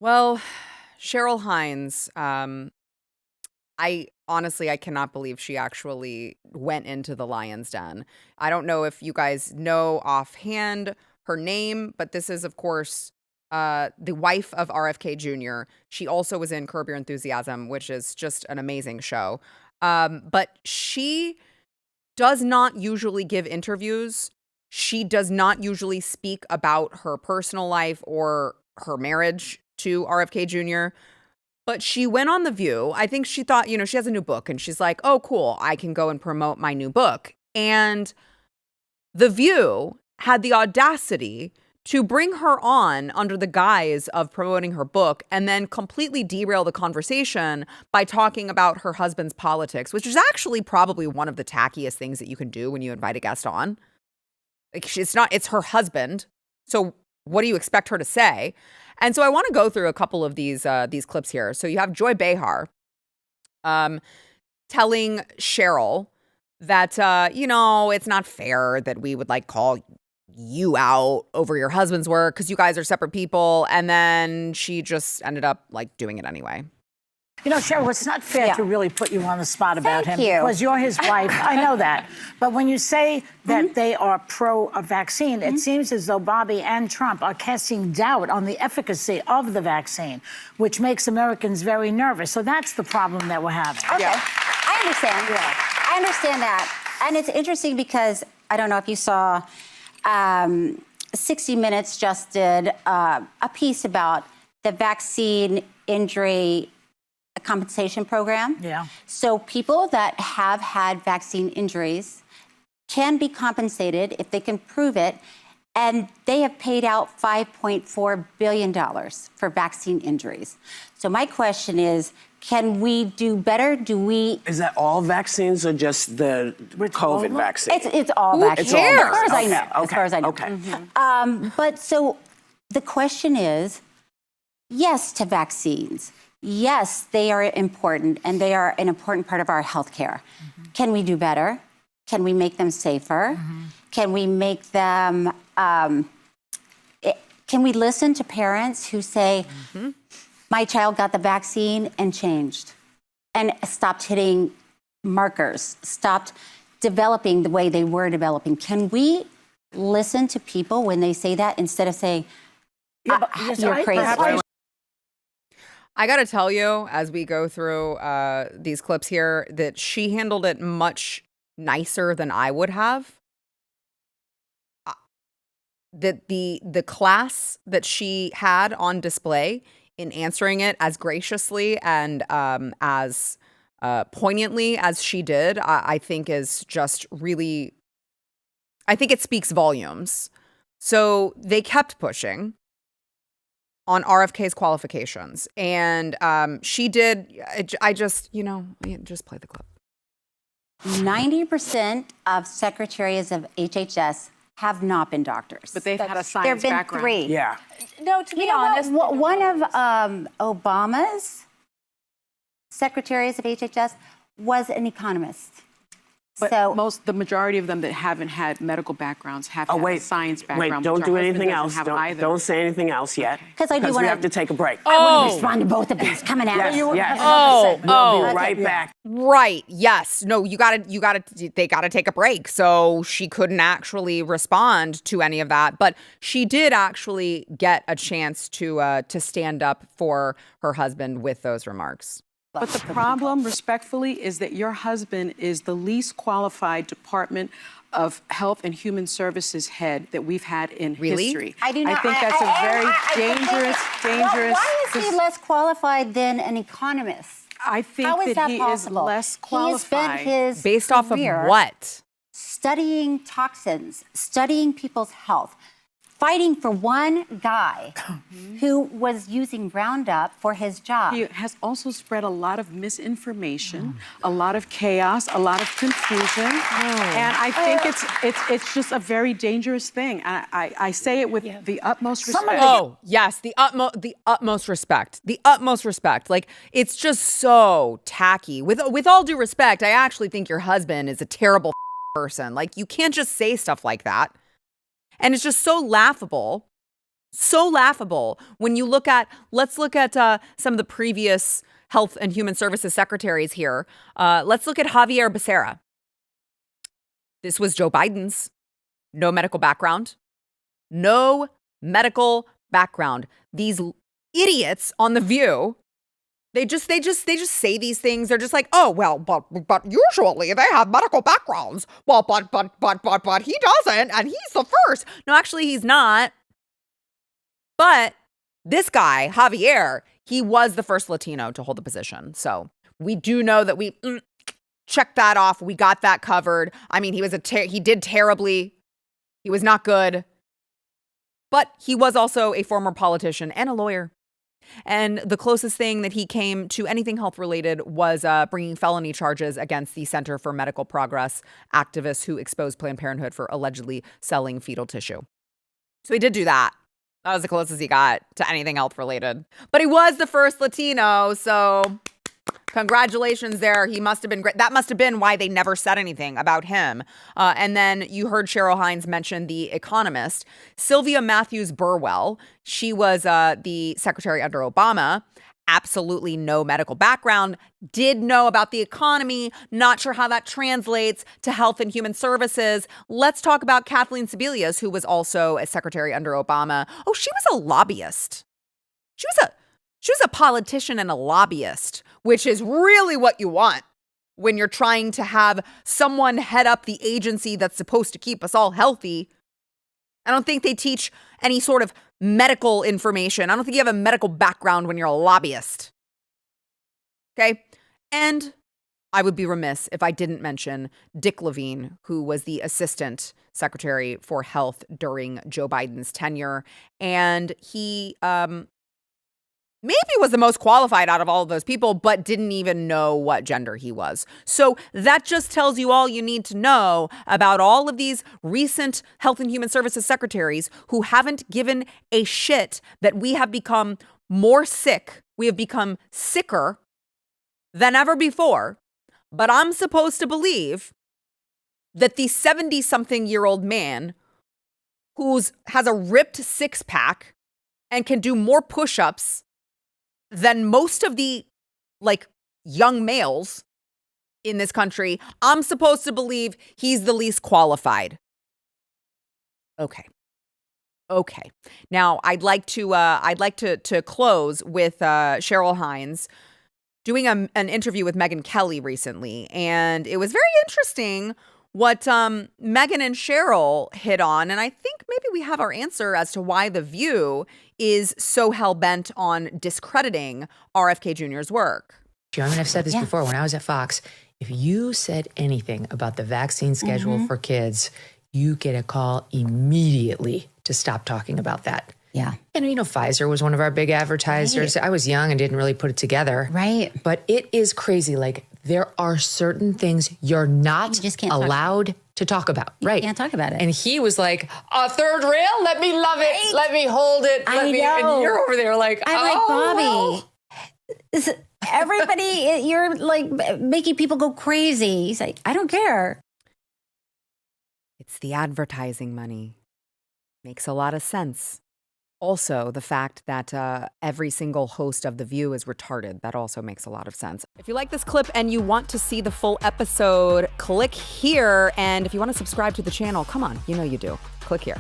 Well, Cheryl Hines, I cannot believe she actually went into the lion's den. I don't know if you guys know offhand her name, but this is, of course, the wife of RFK Jr. She also was in Curb Your Enthusiasm, which is just an amazing show. But she does not usually give interviews. She does not usually speak about her personal life or her marriage to RFK Jr. But she went on The View. I think she thought, she has a new book and she's like, oh, cool, I can go and promote my new book. And The View had the audacity to bring her on under the guise of promoting her book and then completely derail the conversation by talking about her husband's politics, which is actually probably one of the tackiest things that you can do when you invite a guest on. Like, it's her husband. So what do you expect her to say? And so I want to go through a couple of these clips here. So you have Joy Behar telling Cheryl that, it's not fair that we would call you out over your husband's work because you guys are separate people. And then she just ended up doing it anyway. Cheryl, it's not fair to really put you on the spot about him because you're his wife. I know that. But when you say that they are pro-vaccine, it seems as though Bobby and Trump are casting doubt on the efficacy of the vaccine, which makes Americans very nervous. So that's the problem that we're having. Okay, I understand. Yeah. I understand that. And it's interesting because I don't know if you saw 60 Minutes just did a piece about the vaccine injury compensation program. Yeah. So people that have had vaccine injuries can be compensated if they can prove it. And they have paid out $5.4 billion for vaccine injuries. So my question is, can we do better? Is that all vaccines or just the COVID vaccine? It's all vaccines. Cares? As far as I know. Okay. As far as I know. Okay. But so the question is, yes to vaccines. Yes, they are important, and they are an important part of our healthcare. Can we do better? Can we make them safer? Can we make them, can we listen to parents who say, my child got the vaccine and changed, and stopped hitting markers, stopped developing the way they were developing? Can we listen to people when they say that instead of saying, you're crazy? I got to tell you, as we go through these clips here, that she handled it much nicer than I would have. That the class that she had on display in answering it as graciously and as poignantly as she did, I think is just really, I think it speaks volumes. So they kept pushing on RFK's qualifications. And she did, just play the clip. 90% of secretaries of HHS have not been doctors. But they've had a science background. There have been 3. Yeah. No, to be honest. One of Obama's secretaries of HHS was an economist. But So the majority of them that haven't had medical backgrounds have had a science background. Wait, don't do anything else. Don't Don't say anything else yet. Because I do we want have to take a break. I want to respond to both of these coming at you. Yes. Oh, We'll be right back. Right. Yes. No, they gotta take a break. So she couldn't actually respond to any of that, but she did actually get a chance to stand up for her husband with those remarks. But the problem, respectfully, is that your husband is the least qualified Department of Health and Human Services head that we've had in history. I do not. I think that's a very dangerous. Why is he less qualified than an economist? I think How is that he possible? is less He qualified. spent his Based off of career what? studying toxins, studying people's health, fighting for one guy who was using Roundup for his job. He has also spread a lot of misinformation, a lot of chaos, a lot of confusion, and I think it's just a very dangerous thing. I say it with the utmost respect. Oh yes, the utmost respect. The utmost respect. It's just so tacky. With all due respect, I actually think your husband is a terrible person. You can't just say stuff like that. And it's just so laughable So laughable when you look at, let's look at some of the previous Health and Human Services secretaries here. Let's look at Javier Becerra. This was Joe Biden's. No medical background. No medical background. These idiots on The View, they just say these things. They're just like, oh, well, but usually they have medical backgrounds. Well, but he doesn't, and he's the first. No, actually, he's not. But this guy, Javier, he was the first Latino to hold the position. So we do know that we checked that off. We got that covered. I mean, he did terribly. He was not good. But he was also a former politician and a lawyer. And the closest thing that he came to anything health related was bringing felony charges against the Center for Medical Progress activists who exposed Planned Parenthood for allegedly selling fetal tissue. So he did do that. That was the closest he got to anything health related. But he was the first Latino, so congratulations there. He must have been great. That must have been why they never said anything about him. And then you heard Cheryl Hines mention The Economist. Sylvia Matthews Burwell, she was the secretary under Obama. Absolutely no medical background, did know about the economy, not sure how that translates to Health and Human Services. Let's talk about Kathleen Sebelius, who was also a secretary under Obama. Oh, she was a lobbyist. She was a politician and a lobbyist, which is really what you want when you're trying to have someone head up the agency that's supposed to keep us all healthy. I don't think they teach any sort of medical information. I don't think you have a medical background when you're a lobbyist. Okay? And I would be remiss if I didn't mention Dick Levine, who was the assistant secretary for health during Joe Biden's tenure. And he maybe was the most qualified out of all of those people, but didn't even know what gender he was. So that just tells you all you need to know about all of these recent Health and Human Services secretaries who haven't given a shit that we have become more sick. We have become sicker than ever before. But I'm supposed to believe that the 70-something-year-old man who has a ripped six-pack and can do more push-ups than most of the young males in this country, I'm supposed to believe he's the least qualified. Okay. Now I'd like to close with Cheryl Hines doing an interview with Megyn Kelly recently, and it was very interesting what Megyn and Cheryl hit on, and I think maybe we have our answer as to why The View is so hell-bent on discrediting RFK Jr.'s work. I mean, I've said this before. When I was at Fox, if you said anything about the vaccine schedule for kids, you get a call immediately to stop talking about that. Yeah. And, Pfizer was one of our big advertisers. Right. I was young and didn't really put it together. Right. But it is crazy. There are certain things you're not allowed to talk about. You can't talk about it. And he was like, a third rail? Let me love it. Let me hold it. I know. And you're over there like, Bobby. Everybody, you're making people go crazy. He's like, I don't care. It's the advertising money. Makes a lot of sense. Also, the fact that every single host of The View is retarded, that also makes a lot of sense. If you like this clip and you want to see the full episode, click here. And if you want to subscribe to the channel, come on, you know you do. Click here.